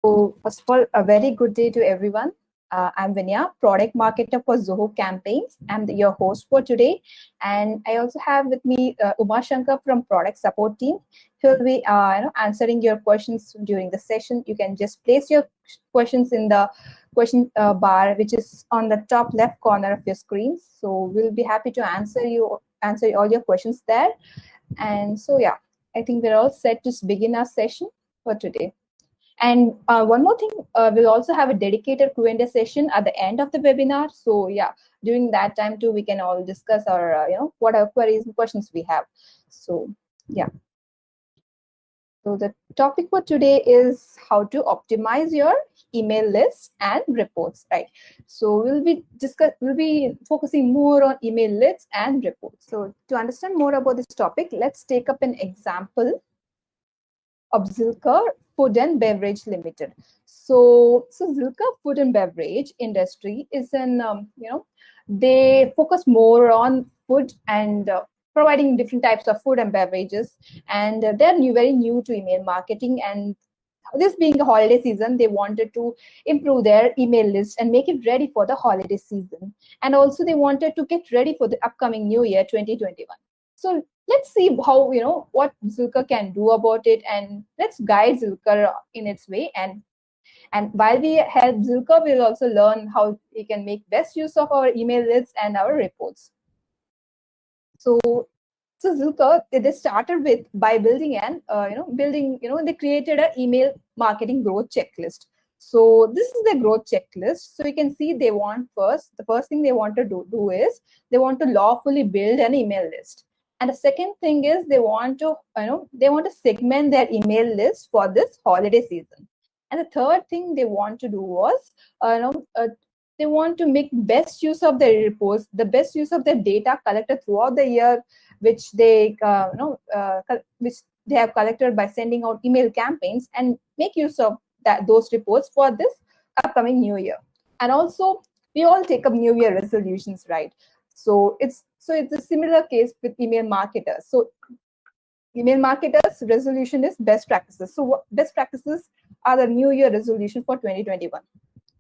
So first of all, a very good day to everyone. I'm Vinya, product marketer for Zoho Campaigns. I'm your host for today. And I also have with me Uma Shankar from product support team. He'll be answering your questions during the session. You can just place your questions in the question bar, which is on the top left corner of your screen. So we'll be happy to answer all your questions there. And so, yeah, I think we're all set to begin our session for today. And one more thing, we'll also have a dedicated Q&A session at the end of the webinar. So yeah, during that time too, we can all discuss our, what our queries and questions we have. So yeah. So the topic for today is how to optimize your email lists and reports, right? So we'll be focusing more on email lists and reports. So to understand more about this topic, let's take up an example of Zilker Food and Beverage Limited. So Zilker Food and Beverage industry is they focus more on food and providing different types of food and beverages, and they're very new to email marketing. And this being the holiday season, they wanted to improve their email list and make it ready for the holiday season. And also they wanted to get ready for the upcoming new year 2021. So let's see how, what Zilker can do about it, and let's guide Zilker in its way. And while we help Zilker, we'll also learn how we can make best use of our email lists and our reports. So Zilker, they started by building they created an email marketing growth checklist. So this is the growth checklist. So you can see the first thing they want to do is they want to lawfully build an email list. And the second thing is they want to segment their email list for this holiday season. And the third thing they want to do was, they want to make best use of their reports, the best use of the data collected throughout the year, which they have collected by sending out email campaigns, and make use of those reports for this upcoming new year. And also, we all take up new year resolutions, right? So it's a similar case with email marketers. So email marketers resolution is best practices. So best practices are the new year resolution for 2021.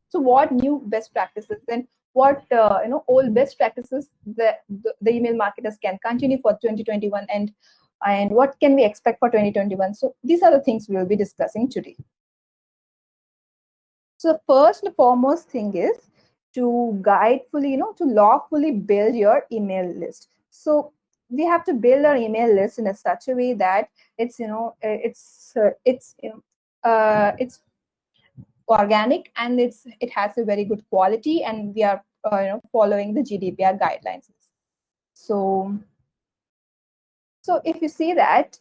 So what new best practices and what old best practices the email marketers can continue for 2021, and what can we expect for 2021? So these are the things we will be discussing today. So first and foremost thing is to to lawfully build your email list. So we have to build our email list in such a way that it's organic, and it has a very good quality, and we are following the GDPR guidelines. So if you see that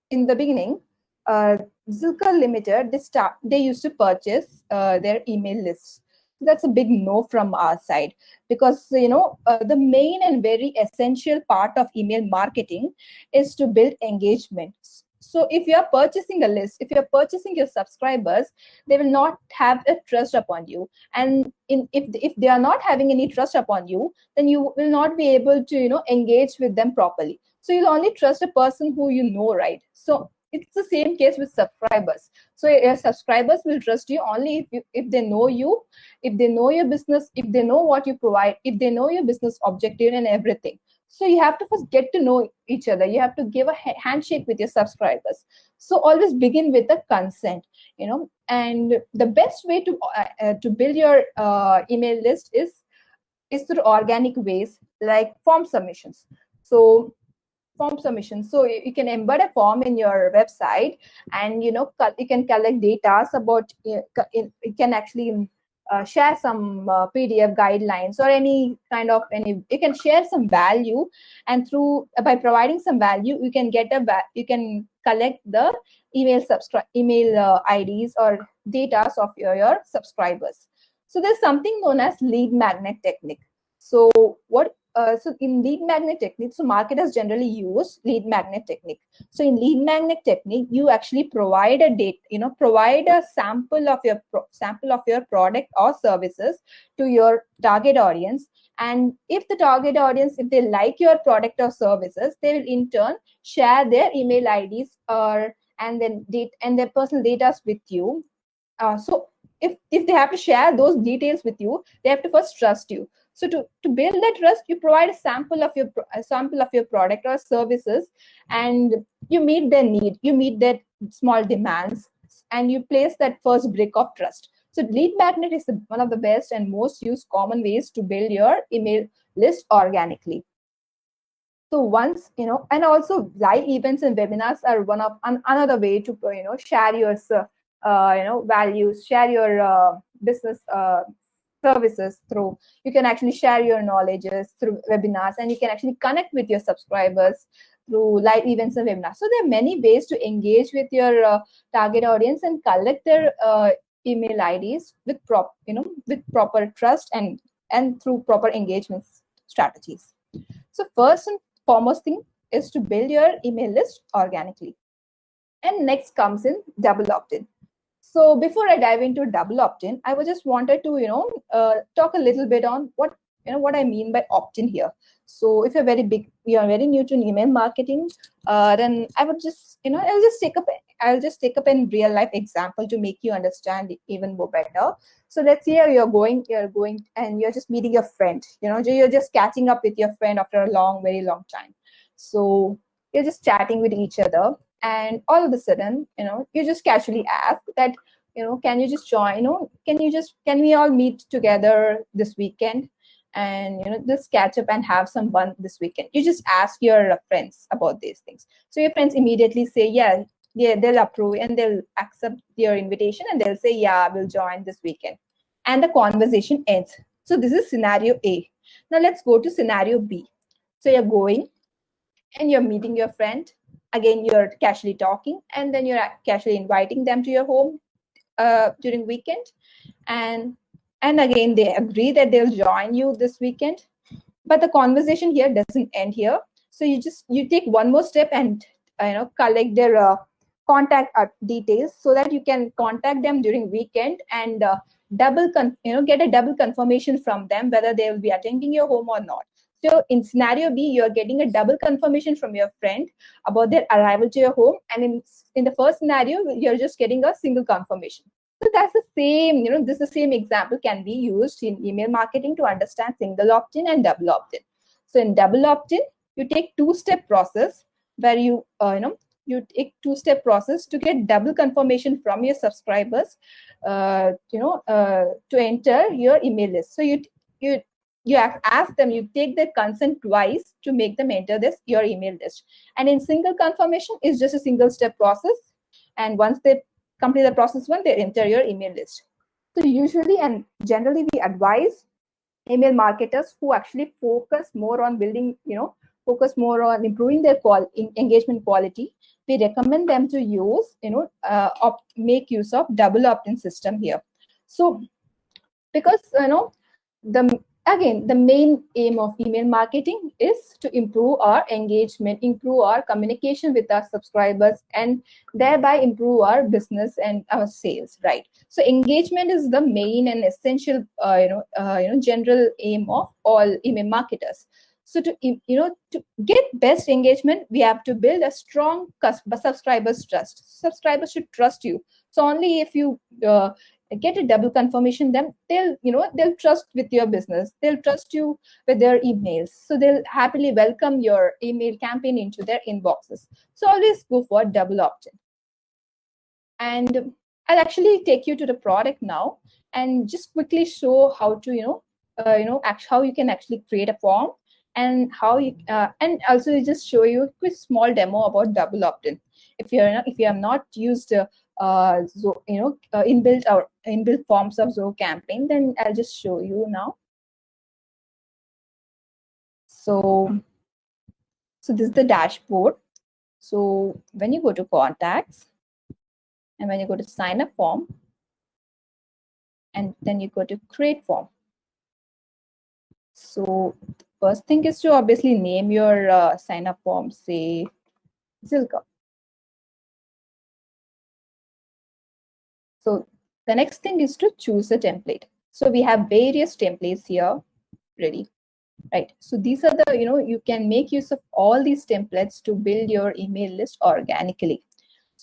in the beginning, Zilker Limited, they used to purchase their email lists. That's a big no from our side, because the main and very essential part of email marketing is to build engagement. So if you are purchasing a list, if you're purchasing your subscribers, they will not have a trust upon you. And if they are not having any trust upon you, then you will not be able to engage with them properly. So you'll only trust a person who you know, right? So it's the same case with subscribers. So your subscribers will trust you only if they know you, if they know your business, if they know what you provide, if they know your business objective and everything. So you have to first get to know each other. You have to give a handshake with your subscribers. So always begin with the consent, and the best way to build your email list is through organic ways, like form submissions. So form submission. So you can embed a form in your website, and you can collect data about. You can actually share some PDF guidelines or any kind of you can share some value, and by providing some value, you can you can collect the email IDs or data of your subscribers. So there's something known as lead magnet technique. So so in lead magnet technique, so marketers generally use lead magnet technique. So in lead magnet technique, you actually provide a sample of your product or services to your target audience. And if the target audience, if they like your product or services, they will in turn share their email IDs and then their personal data with you. So if they have to share those details with you, they have to first trust you. So to build that trust, you provide a sample of your product or services, and you meet their need, you meet their small demands, and you place that first brick of trust. So lead magnet is one of the best and most used common ways to build your email list organically. So once, and also live events and webinars are one of another way to, share your, values, share your business services through. You can actually share your knowledges through webinars, and you can actually connect with your subscribers through live events and webinars. So there are many ways to engage with your target audience and collect their email IDs with proper trust and through proper engagement strategies. So first and foremost thing is to build your email list organically. And next comes in double opt-in. So before I dive into double opt-in, I just wanted to, talk a little bit on what I mean by opt-in here. So if you're very new to email marketing, then I would just, I'll just take up a real life example to make you understand even more better. So let's say you're going and you're just meeting your friend, you're just catching up with your friend after a very long time. So you're just chatting with each other, and all of a sudden, you just casually ask that, can you just join, can we all meet together this weekend, and just catch up and have some fun this weekend. You just ask your friends about these things. So your friends immediately say, yeah, they'll approve and they'll accept your invitation, and they'll say, yeah, we'll join this weekend. And the conversation ends. So this is scenario A. Now let's go to scenario B. So you're going and you're meeting your friend. Again, you're casually talking, and then you're casually inviting them to your home during weekend. And again, they agree that they'll join you this weekend. But the conversation here doesn't end here. So you take one more step and collect their contact details, so that you can contact them during weekend and get a double confirmation from them whether they will be attending your home or not. So in scenario B, you're getting a double confirmation from your friend about their arrival to your home, and in the first scenario, you're just getting a single confirmation. So that's the same, this is the same example can be used in email marketing to understand single opt-in and double opt-in. So in double opt-in, you take two-step process where you take two-step process to get double confirmation from your subscribers, to enter your email list. So you ask them, you take their consent twice to make them enter your email list. And in single confirmation is just a single step process. And once they complete the process one, they enter your email list. So usually and generally we advise email marketers who actually focus more on building, focus more on improving their engagement quality. We recommend them to use, make use of double opt-in system here. So because, the main aim of email marketing is to improve our engagement, improve our communication with our subscribers, and thereby improve our business and our sales, right? So engagement is the main and essential, general aim of all email marketers. So to get best engagement, we have to build a strong subscribers trust. Subscribers should trust you. So only if you get a double confirmation, then they'll trust with your business, they'll trust you with their emails, so they'll happily welcome your email campaign into their inboxes. So always go for double opt-in. And I'll actually take you to the product now and just quickly show how to how you can actually create a form, and how you and also just show you a quick small demo about double opt-in. If you have not used inbuilt forms of Zoho Campaign, then I'll just show you now. So this is the dashboard. So when you go to contacts, and when you go to sign up form, and then you go to create form. So the first thing is to obviously name your sign up form, say Zilka. So the next thing is to choose a template. So we have various templates here ready, right? So these are the, you can make use of all these templates to build your email list organically.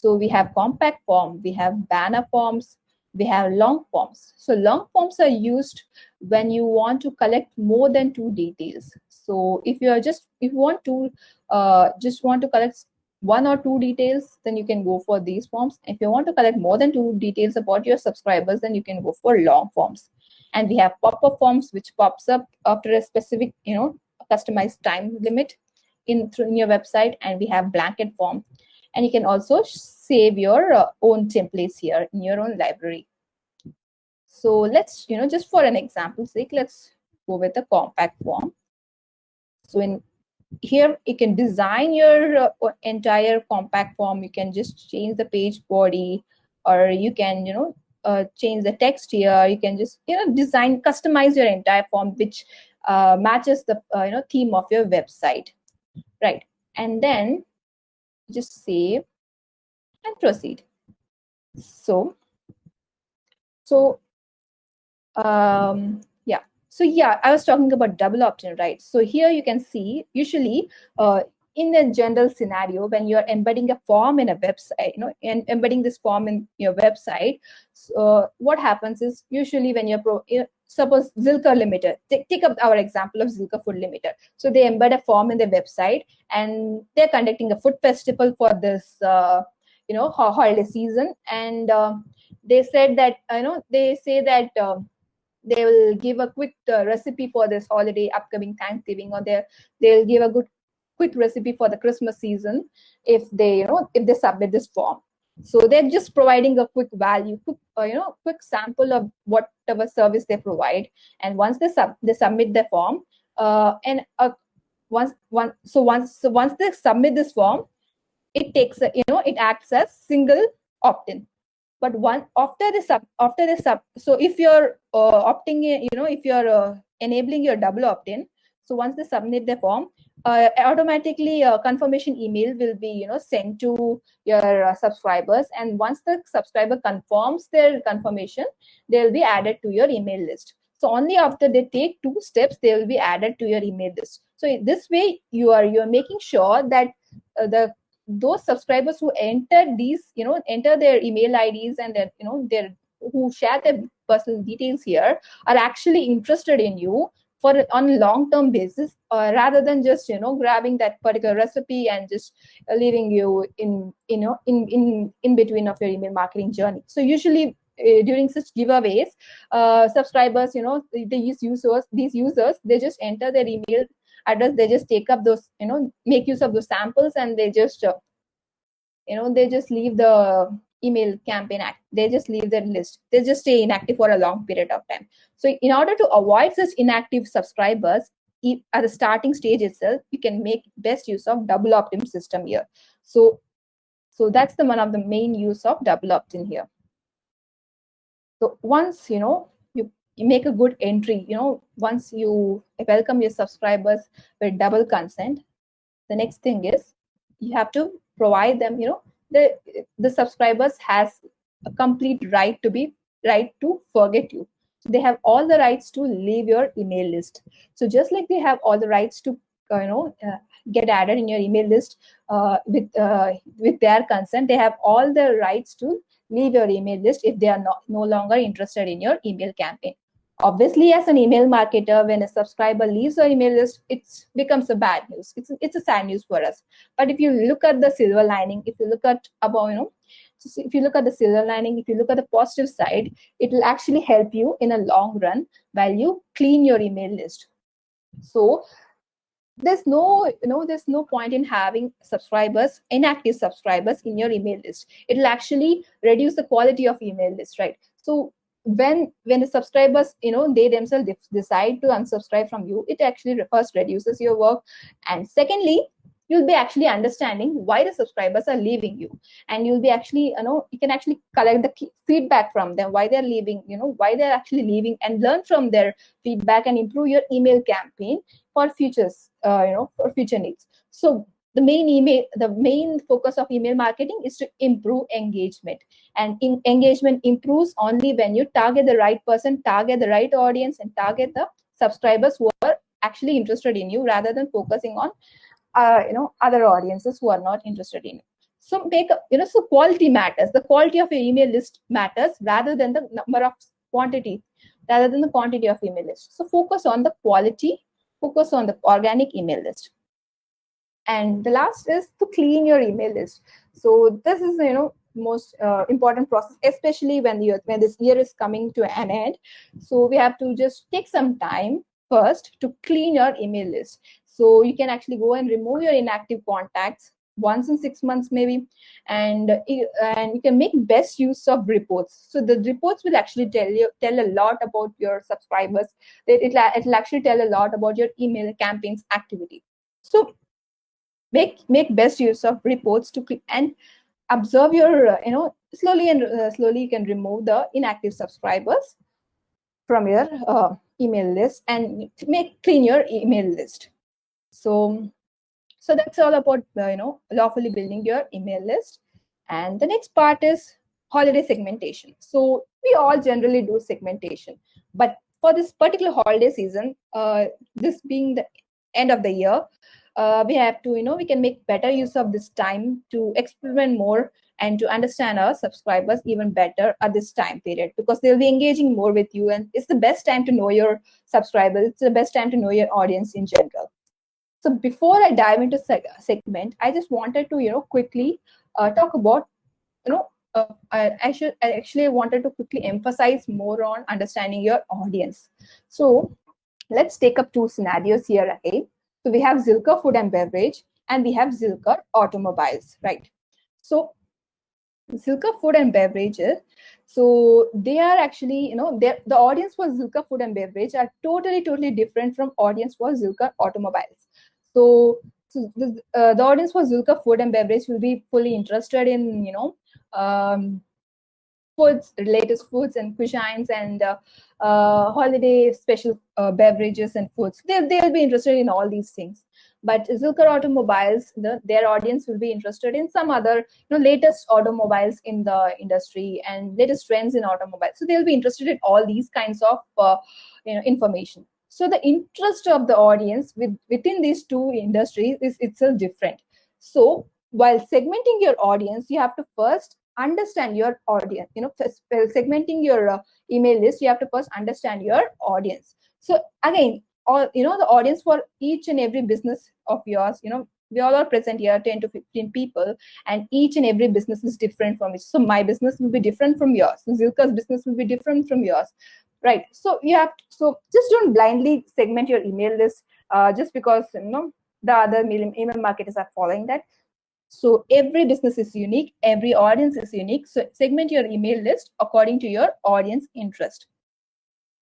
So we have compact form, we have banner forms, we have long forms. So long forms are used when you want to collect more than 2 details. So if you want to just want to collect 1 or 2 details, then you can go for these forms. If you want to collect more than 2 details about your subscribers, then you can go for long forms. And we have pop-up forms, which pops up after a specific, customized time limit in your website. And we have blanket form, and you can also save your own templates here in your own library. So let's, just for an example's sake, let's go with the compact form. So in here, you can design your entire compact form. You can just change the page body, or you can, change the text here. You can just, design, customize your entire form, which matches the, theme of your website, right? And then just save and proceed. So yeah. So yeah, I was talking about double opt-in, right? So here you can see, usually in the general scenario, when you're embedding a form in a website, and embedding this form in your website, so what happens is, usually when suppose Zilker Limited, take up our example of Zilker Food Limited. So they embed a form in their website, and they're conducting a food festival for this, holiday season. And they said that, they say that they will give a quick recipe for this holiday, upcoming Thanksgiving, or they'll give a quick recipe for the Christmas season if they submit this form. So they're just providing a quick value, quick sample of whatever service they provide. And once they submit the form, once they submit this form, it takes it acts as single opt-in. But after the sub, so if you're opting in, if you're enabling your double opt-in, so once they submit the form, automatically a confirmation email will be sent to your subscribers. And once the subscriber confirms their confirmation, they'll be added to your email list. So only after they take 2 steps, they will be added to your email list. So this way, you're making sure that those subscribers who enter their email IDs and their who share their personal details here are actually interested in you on a long-term basis, rather than just grabbing that particular recipe and just leaving you in between of your email marketing journey. So usually during such giveaways, subscribers, these users, they just enter their email address, they just take up those, make use of those samples, and they just they just leave the email campaign they just leave their list, they just stay inactive for a long period of time. So in order to avoid such inactive subscribers at the starting stage itself, you can make best use of double opt-in system here. So that's one of the main use of double opt-in here. So once you make a good entry, once you welcome your subscribers with double consent, the next thing is you have to provide them, the subscribers has a complete right to forget you. So they have all the rights to leave your email list. So just like they have all the rights to get added in your email list with their consent, they have all the rights to leave your email list if they are no longer interested in your email campaign. Obviously, as an email marketer, when a subscriber leaves your email list, it becomes a bad news. It's a sad news for us. But if you look at the silver lining, if you look at if you look at the silver lining, if you look at the positive side, it will actually help you in a long run while you clean your email list. So there's no point in having inactive subscribers in your email list. It'll actually reduce the quality of email list, right? So when the subscribers they themselves decide to unsubscribe from you, it actually first reduces your work, and secondly, you'll be actually understanding why the subscribers are leaving you, and you'll be actually you can actually collect the feedback from them, why they're leaving, why they're actually leaving, and learn from their feedback and improve your email campaign for futures, for future needs. So the main focus of email marketing is to improve engagement, and engagement improves only when you target the right person, target the right audience, and target the subscribers who are actually interested in you, rather than focusing on other audiences who are not interested in you. So so quality matters. The quality of your email list matters rather than the number of quantity, rather than the quantity of email list. So focus on the quality, focus on the organic email list. And the last is to clean your email list. So this is most important process, especially when this year is coming to an end. So we have to just take some time first to clean your email list. So you can actually go and remove your inactive contacts once in 6 months maybe, and you can make best use of reports. So the reports will actually tell a lot about your subscribers. It'll actually tell a lot about your email campaigns activity. So make best use of reports to and observe your slowly you can remove the inactive subscribers from your email list and clean your email list. So that's all about lawfully building your email list. And the next part is holiday segmentation. So we all generally do segmentation, but for this particular holiday season, this being the end of the year, we have to we can make better use of this time to experiment more and to understand our subscribers even better at this time period, because they'll be engaging more with you, and it's the best time to know your subscribers. It's the best time to know your audience in general. So before I dive into segment, I just wanted to quickly talk about I actually wanted to quickly emphasize more on understanding your audience. So let's take up two scenarios here again. So we have Zilker Food and Beverage and we have Zilker Automobiles, right? So Zilker Food and Beverages, so they are actually, the audience for Zilker Food and Beverage are totally different from audience for Zilker Automobiles. So the audience for Zilker Food and Beverage will be fully interested in, foods, latest foods and cuisines and holiday special beverages and foods. They'll be interested in all these things. But Zilker Automobiles, their audience will be interested in some other latest automobiles in the industry and latest trends in automobiles. So they'll be interested in all these kinds of information. So the interest of the audience within these two industries is itself different. So while segmenting your audience, you have to first understand your audience. Segmenting your email list, you have to first understand your audience. So again, the audience for each and every business of yours, we all are present here, 10 to 15 people, and each and every business is different from each. So my business will be different from yours. So Zilka's business will be different from yours, right? So so just don't blindly segment your email list just because the other email marketers are following that. So every business is unique, every audience is unique. So segment your email list according to your audience interest.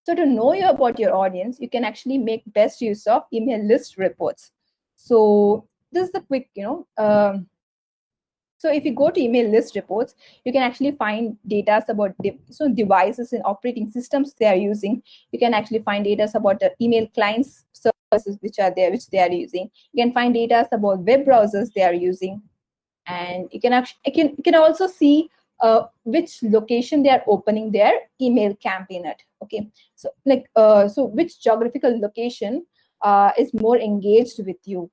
So to know about your audience, you can actually make best use of email list reports. So this is the quick, so if you go to email list reports, you can actually find data about devices and operating systems they are using. You can actually find data about the email clients services which they are using. You can find data about web browsers they are using. And you can also see which location they are opening their email campaign at. Okay, so so which geographical location is more engaged with you.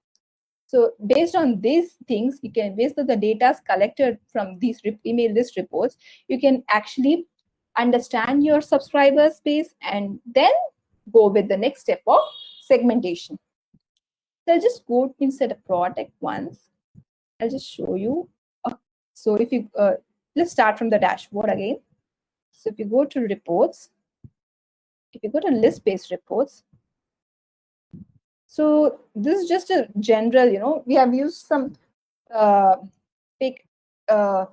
So based on these things, you can, based on the data collected from these email list reports, you can actually understand your subscriber base and then go with the next step of segmentation. So I'll just go inside a product once. I'll just show you. So if you, let's start from the dashboard again. So if you go to reports, if you go to list-based reports, so this is just a general, we have used some fake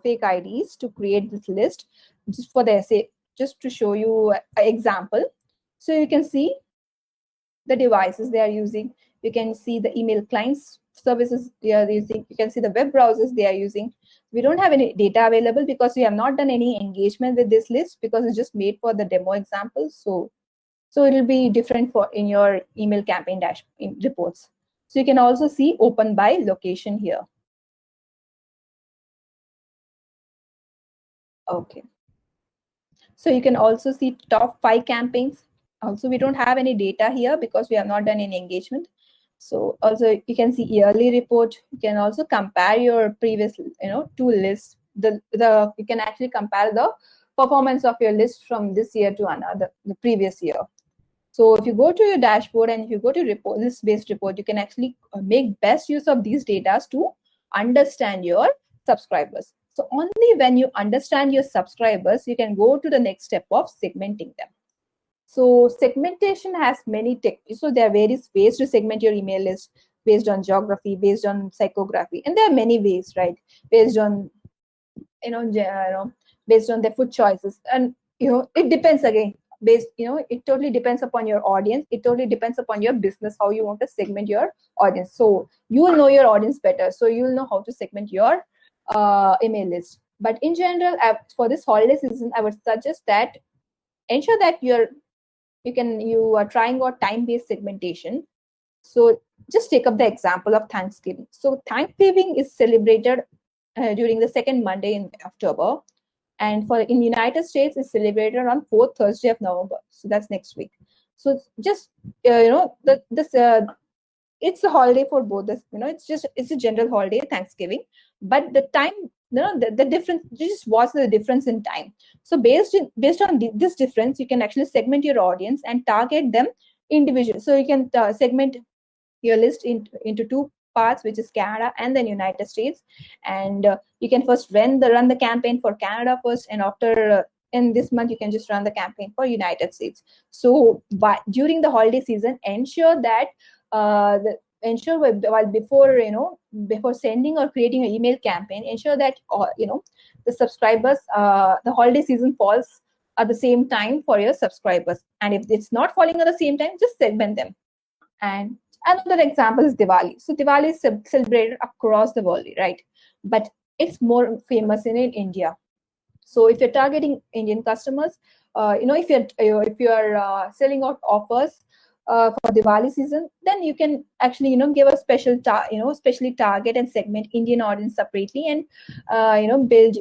IDs to create this list just for the essay, just to show you an example. So you can see the devices they are using. You can see the email clients services they are using. You can see the web browsers they are using. We don't have any data available because we have not done any engagement with this list, because it's just made for the demo example. So it will be different for in your email campaign reports. So you can also see open by location here. Okay. So you can also see top 5 campaigns. Also, we don't have any data here because we have not done any engagement. So also you can see yearly report. You can also compare your previous, two lists. The you can actually compare the performance of your list from this year to the previous year. So if you go to your dashboard and if you go to list-based report, you can actually make best use of these data to understand your subscribers. So only when you understand your subscribers, you can go to the next step of segmenting them. So segmentation has many techniques. So there are various ways to segment your email list based on geography, based on psychography, and there are many ways, right? Based on based on their food choices, and it depends again. It totally depends upon your audience. It totally depends upon your business, how you want to segment your audience. So you will know your audience better. So you will know how to segment your email list. But in general, for this holiday season, I would suggest that ensure that you are trying out time-based segmentation. So just take up the example of Thanksgiving. So Thanksgiving is celebrated during the second Monday in October, and in United States it's celebrated on fourth Thursday of November. So that's next week. So just it's a holiday for both. It's a general holiday, Thanksgiving, but the time, the difference. Just watch the difference in time. So based on this difference, you can actually segment your audience and target them individually. So you can segment your list into two parts, which is Canada and then United States, and you can first run the campaign for Canada first, and after in this month you can just run the campaign for United States. So during the holiday season, ensure that while before sending or creating an email campaign, ensure that the subscribers, the holiday season falls at the same time for your subscribers, and if it's not falling at the same time, just segment them. And another example is Diwali. So Diwali is celebrated across the world, right? But it's more famous in India. So if you're targeting Indian customers, if you're selling out offers for Diwali season, then you can actually give a specially target and segment Indian audience separately, and build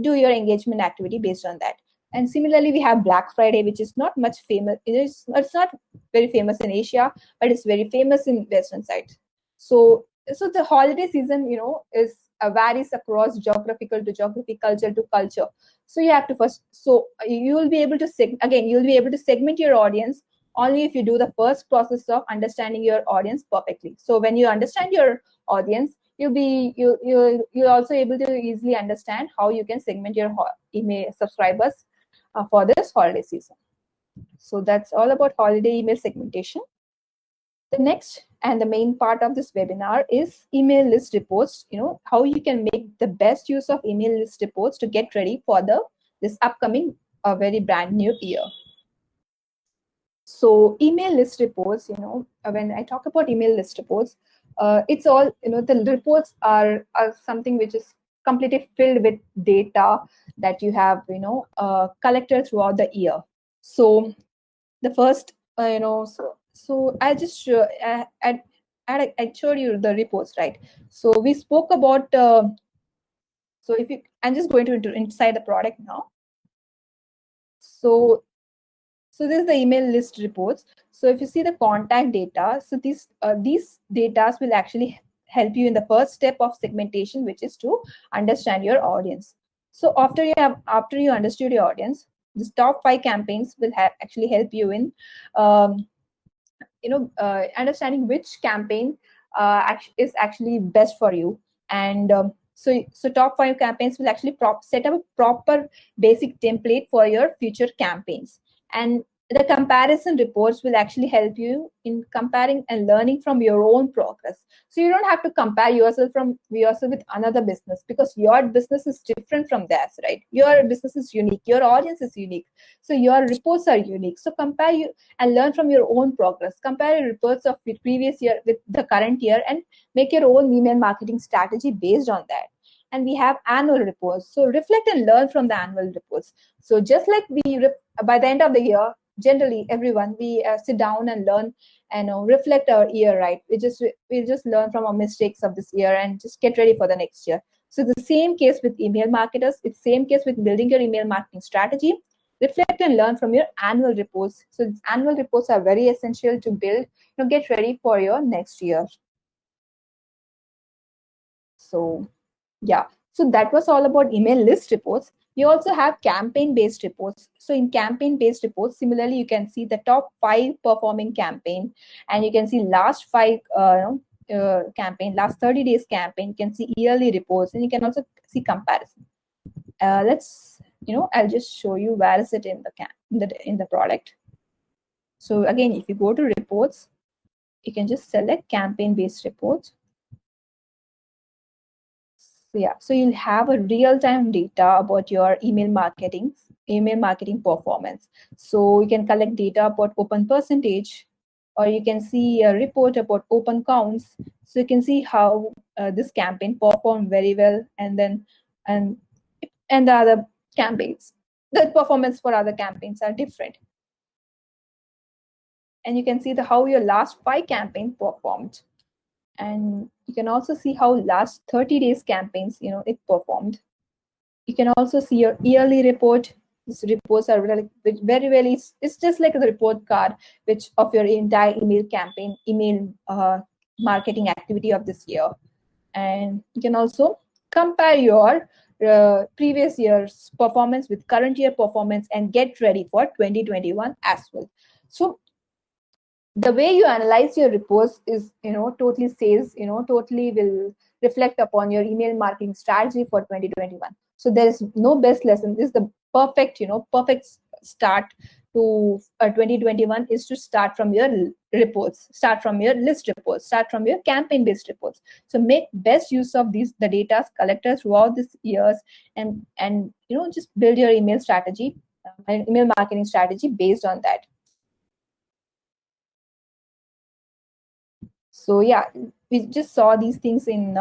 do your engagement activity based on that. And similarly, we have Black Friday, which is not much famous. It's not very famous in Asia, but it's very famous in Western side. So the holiday season, is varies across geographical to geography, culture to culture. So you have to first. So you will be able to you'll be able to segment your audience only if you do the first process of understanding your audience perfectly. So when you understand your audience, you're also able to easily understand how you can segment your email subscribers for this holiday season. So that's all about holiday email segmentation. The next and the main part of this webinar is email list reports. How you can make the best use of email list reports to get ready for this upcoming very brand new year. So email list reports, when I talk about email list reports, it's all, the reports are something which is completely filled with data that you have, collected throughout the year. So the first, so I just I showed you the reports, right? So we spoke about. So I'm just going to inside the product now. So this is the email list reports. So if you see the contact data, so these data will actually help you in the first step of segmentation, which is to understand your audience. So after you understood your audience, the top 5 campaigns will actually help you in understanding which campaign is actually best for you. And so top 5 campaigns will actually set up a proper basic template for your future campaigns. And the comparison reports will actually help you in comparing and learning from your own progress. So you don't have to compare yourself with another business, because your business is different from theirs, right? Your business is unique, your audience is unique, so your reports are unique. So compare you and learn from your own progress. Compare your reports of the previous year with the current year and make your own email marketing strategy based on that. And we have annual reports. So reflect and learn from the annual reports. So just like by the end of the year, generally everyone, we sit down and learn and reflect our year, right? We just learn from our mistakes of this year and just get ready for the next year. So the same case with email marketers. It's same case with building your email marketing strategy. reflect and learn from your annual reports. So annual reports are very essential to build, get ready for your next year. So yeah, so that was all about email list reports. We also have campaign-based reports. So in campaign-based reports, similarly, you can see the top 5 performing campaign, and you can see last 5 campaign, last 30 days campaign. You can see yearly reports, and you can also see comparison. Let's, I'll just show you where is it in the product. So again, if you go to reports, you can just select campaign-based reports. So yeah, so you'll have a real-time data about your email marketing performance. So you can collect data about open percentage, or you can see a report about open counts. So you can see how this campaign performed very well, and the other campaigns, the performance for other campaigns are different. And you can see how your last 5 campaigns performed. And you can also see how last 30 days campaigns, it performed. You can also see your yearly report. These reports are really very, very, it's just like the report card of your entire email campaign, email marketing activity of this year. And you can also compare your previous year's performance with current year performance and get ready for 2021 as well. So the way you analyze your reports is, totally will reflect upon your email marketing strategy for 2021. So there is no best lesson. This is the perfect start to 2021 is to start from your reports, start from your list reports, start from your campaign-based reports. So make best use of the data collected throughout these years, and just build your email strategy, email marketing strategy based on that. So yeah, we just saw these things in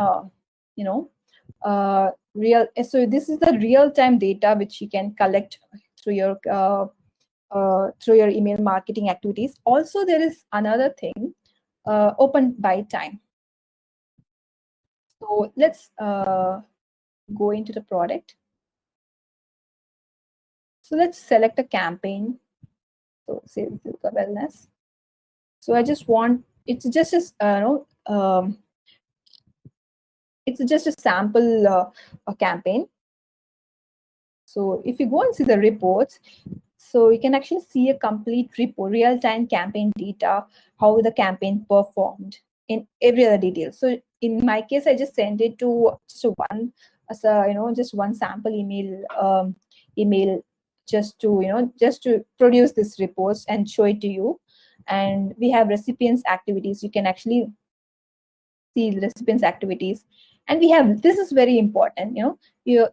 real. So this is the real-time data which you can collect through your email marketing activities. Also, there is another thing, open buy time. So let's go into the product. So let's select a campaign. So say this is the wellness. So I just want, it's just it's just a sample campaign. So if you go and see the reports, so you can actually see a complete report, real-time campaign data, how the campaign performed in every other detail. So in my case, I just sent it to just one sample email just to produce this report and show it to you. And we have recipients activities. You can actually see the recipients activities, and we have, this is very important, it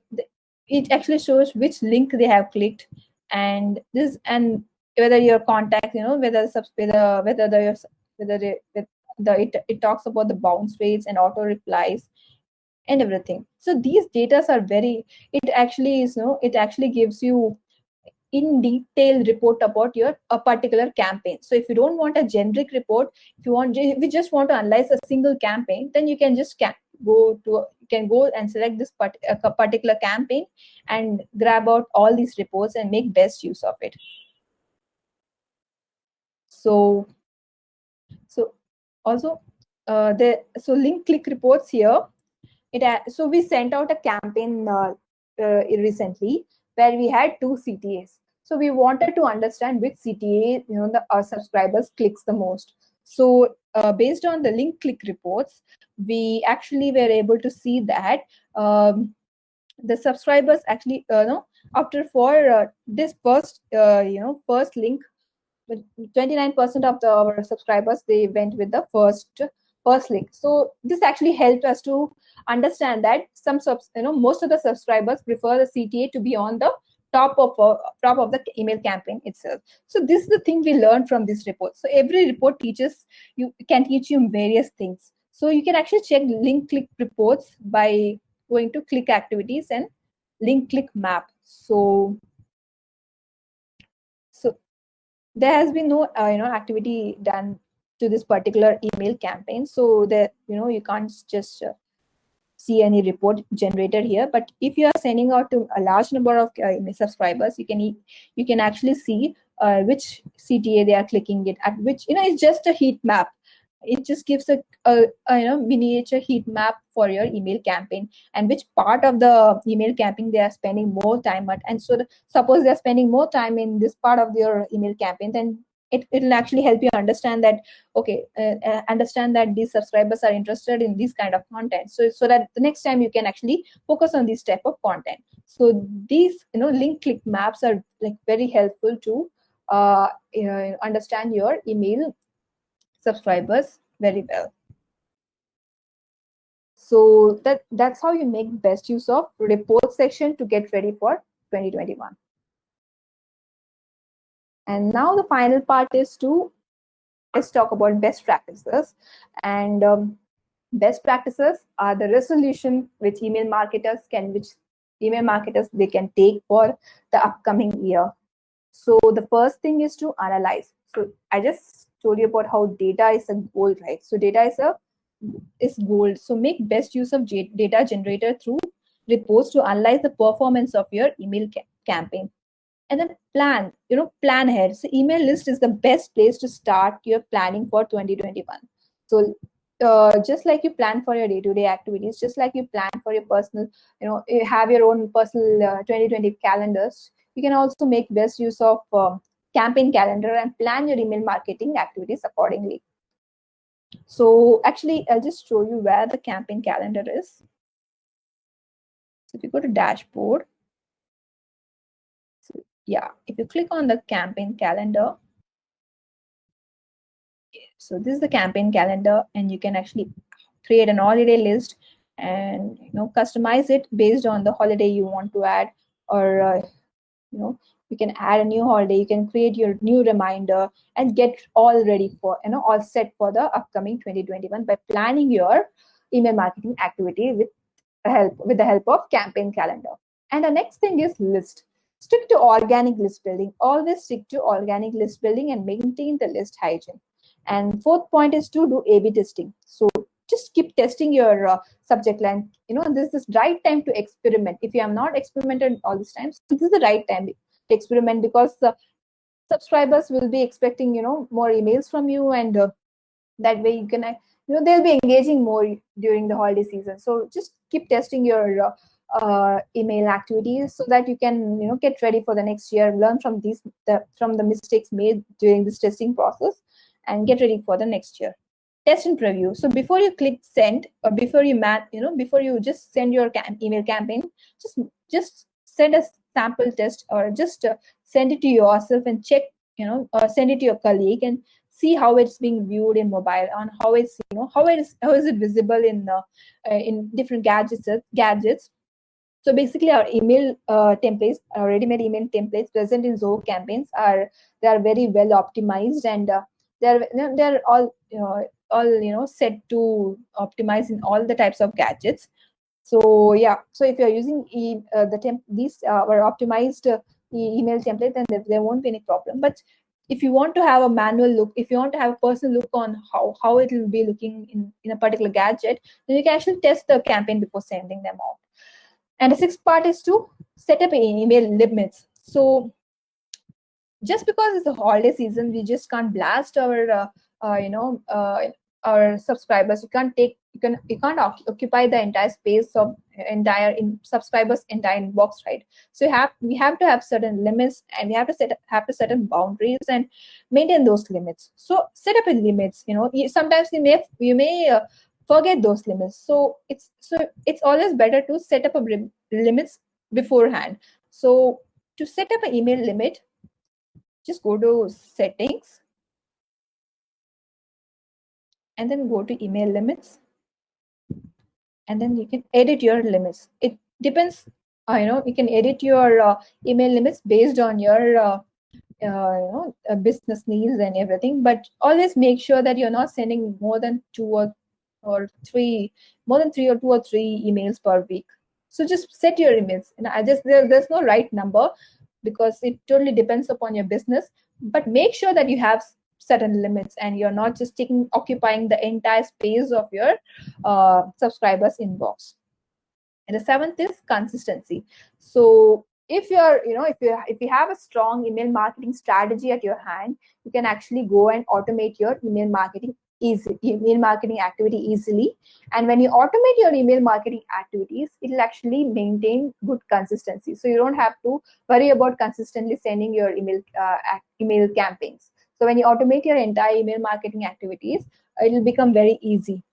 actually shows which link they have clicked, and whether your contact, it talks about the bounce rates and auto replies and everything. So these data are it actually gives you in detail report about a particular campaign. So if you don't want a generic report, if you just want to analyze a single campaign, then you can just go and select this particular campaign and grab out all these reports and make best use of it. So also so link click reports here. So we sent out a campaign recently where we had 2 CTAs. So we wanted to understand which CTA our subscribers clicks the most. So based on the link click reports, we actually were able to see that the subscribers actually after for this first link, 29% of our subscribers, they went with the first link. So this actually helped us to understand that most of the subscribers prefer the CTA to be on the top of the email campaign itself. So this is the thing we learned from this report. So every report can teach you various things. So you can actually check link click reports by going to click activities and link click map. So there has been no activity done to this particular email campaign, so that you can't just see any report generated here. But if you are sending out to a large number of subscribers, you can actually see which CTA they are clicking it at, which it's just a heat map. It just gives a miniature heat map for your email campaign, and which part of the email campaign they are spending more time at. And so suppose they are spending more time in this part of your email campaign, then it'll actually help you understand that, okay, understand that these subscribers are interested in this kind of content, so that the next time you can actually focus on this type of content. So these link click maps are like very helpful to understand your email subscribers very well. So that's how you make best use of report section to get ready for 2021. And now the final part is let's talk about best practices. And best practices are the resolution which email marketers they can take for the upcoming year. So the first thing is to analyze. So I just told you about how data is a gold, right? So data is gold. So make best use of data generated through reports to analyze the performance of your email campaign. And then plan ahead. So email list is the best place to start your planning for 2021. So just like you plan for your day-to-day activities, just like you plan for your personal, you have your own personal 2020 calendars, you can also make best use of campaign calendar and plan your email marketing activities accordingly. So actually, I'll just show you where the campaign calendar is. So if you go to dashboard, so yeah, if you click on the campaign calendar, so this is the campaign calendar, and you can actually create an holiday list and customize it based on the holiday you want to add, or you can add a new holiday, you can create your new reminder and get all ready for all set for the upcoming 2021 by planning your email marketing activity with the help of campaign calendar. And the next thing is list. Stick to organic list building. Always stick to organic list building and maintain the list hygiene. And fourth point is to do A/B testing. So just keep testing your subject line. This is the right time to experiment. If you have not experimented all this time, so this is the right time to experiment, because subscribers will be expecting more emails from you, and that way you can they'll be engaging more during the holiday season. So just keep testing your email activities so that you can get ready for the next year, learn from the mistakes made during this testing process, and get ready for the next year. Test and preview. So before you click send, or before you just send your email campaign, just send a sample test, or just send it to yourself and check, or send it to your colleague and see how it's being viewed in mobile, and how is it visible in different gadgets. So basically, our email templates, our ready-made email templates present in Zoho Campaigns are very well optimized, and they're all set to optimize in all the types of gadgets. So yeah, so if you're using these were optimized email template, then there won't be any problem. But if you want to have a manual look, if you want to have a personal look on how it will be looking in a particular gadget, then you can actually test the campaign before sending them out. And the sixth part is to set up email limits. So just because it's the holiday season, we just can't blast our subscribers. You can't occupy the entire space of subscribers' entire inbox, right? So we have to have certain limits, and we have to set certain boundaries and maintain those limits. So set up limits. Sometimes you may forget those limits. So it's always better to set up limits beforehand. So to set up an email limit, just go to settings and then go to email limits, and then you can edit your limits. It depends, you can edit your email limits based on your business needs and everything, but always make sure that you're not sending more than two or three emails per week. So just set your limits. There's no right number, because it totally depends upon your business, but make sure that you have certain limits and you're not just occupying the entire space of your subscribers inbox. And the seventh is consistency. So if you're, if you have a strong email marketing strategy at your hand, you can actually go and automate your email marketing activity easily. And when you automate your email marketing activities, it will actually maintain good consistency. So you don't have to worry about consistently sending your email campaigns. So when you automate your entire email marketing activities, it will become very easy.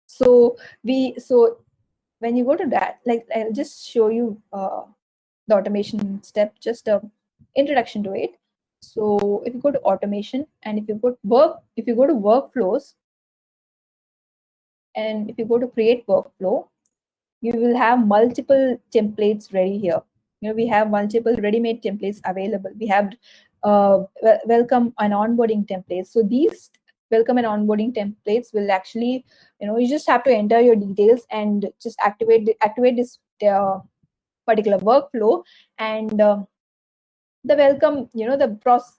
So when you go to that, like I'll just show you the automation step, just a introduction to it. So if you go to automation, and if you go to workflows, and if you go to create workflow, you will have multiple templates ready here. We have multiple ready-made templates available. We have welcome and onboarding templates. So these welcome and onboarding templates will actually, you just have to enter your details and just activate this particular workflow. And the welcome, the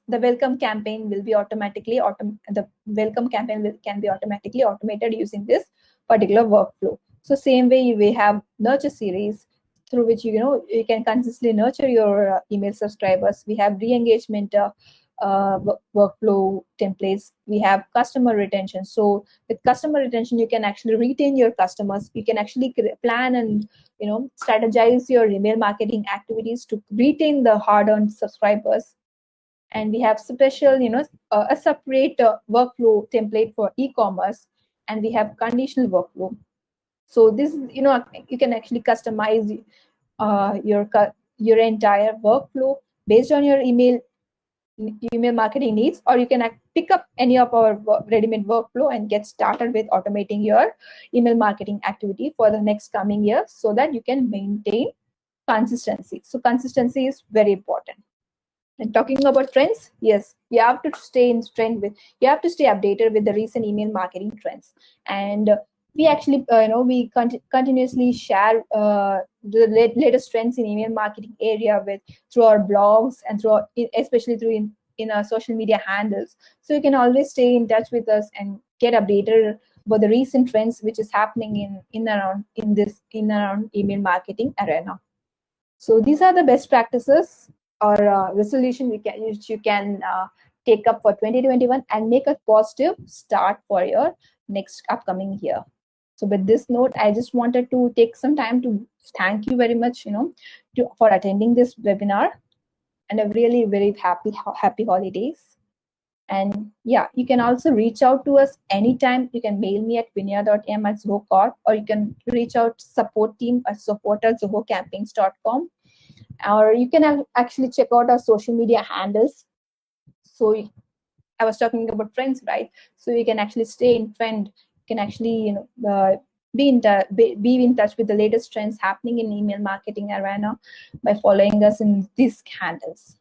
welcome campaign will be automatically can be automatically automated using this particular workflow. So same way we have nurture series, through which you can consistently nurture your email subscribers. We have re-engagement workflow templates. We have customer retention. So with customer retention, you can actually retain your customers. You can actually plan and strategize your email marketing activities to retain the hard-earned subscribers. And we have special, a separate workflow template for e-commerce, and we have conditional workflow. So this is, you can actually customize your entire workflow based on your email marketing needs, or you can pick up any of our ready-made workflow and get started with automating your email marketing activity for the next coming year, so that you can maintain consistency. So consistency is very important. And talking about trends, yes, you have to stay you have to stay updated with the recent email marketing trends. And we actually, we continuously share the latest trends in email marketing area through our blogs and especially through in our social media handles. So you can always stay in touch with us and get updated about the recent trends which is happening in around email marketing arena. So these are the best practices or resolution which you can take up for 2021 and make a positive start for your next upcoming year. So with this note, I just wanted to take some time to thank you very much, for attending this webinar, and a really very happy holidays. And yeah, you can also reach out to us anytime. You can mail me at vinya.m@zohocorp, or you can reach out to support team at support@zohocampaigns.com, or you can actually check out our social media handles. So I was talking about trends, right? So you can actually stay in trend. You can actually, be in touch with the latest trends happening in email marketing arena by following us in these handles.